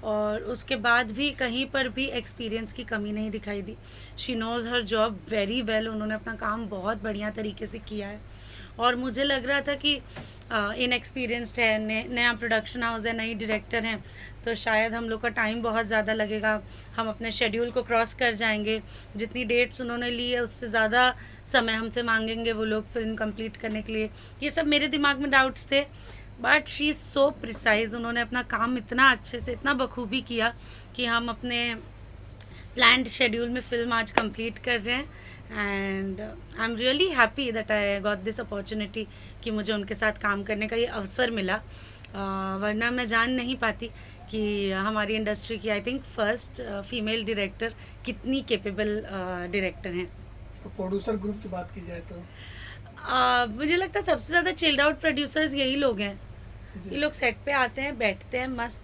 और उसके बाद भी कहीं पर भी एक्सपीरियंस की कमी नहीं दिखाई दी। She knows her job very well. उन्होंने अपना काम बहुत बढ़िया तरीके से किया है। और मुझे लग रहा था कि इनएक्सपीरियंस्ड है, नया प्रोडक्शन हाउस है, नई डायरेक्टर हैं, तो शायद हम लोग का टाइम बहुत ज़्यादा लगेगा, हम अपने शेड्यूल को क्रॉस कर जाएंगे, जितनी डेट्स उन्होंने ली है उससे ज़्यादा समय हमसे मांगेंगे वो लोग फिल्म कंप्लीट करने के लिए। ये सब मेरे दिमाग में डाउट्स थे, but she is so precise. उन्होंने अपना काम इतना अच्छे से, इतना बखूबी किया कि हम अपने प्लान्ड शेड्यूल में फ़िल्म आज कंप्लीट कर रहे हैं। And I am really happy that I got this opportunity कि मुझे उनके साथ काम करने का ये अवसर मिला। वरना मैं जान नहीं पाती कि हमारी इंडस्ट्री की I think first female director कितनी कैपेबल डायरेक्टर हैं। तो प्रोड्यूसर ग्रुप की बात की जाए तो मुझे लगता है सबसे ज़्यादा चिल्ड आउट प्रोड्यूसर्स यही लोग हैं। ये जी। लोग सेट पे आते हैं, बैठते हैं, मस्त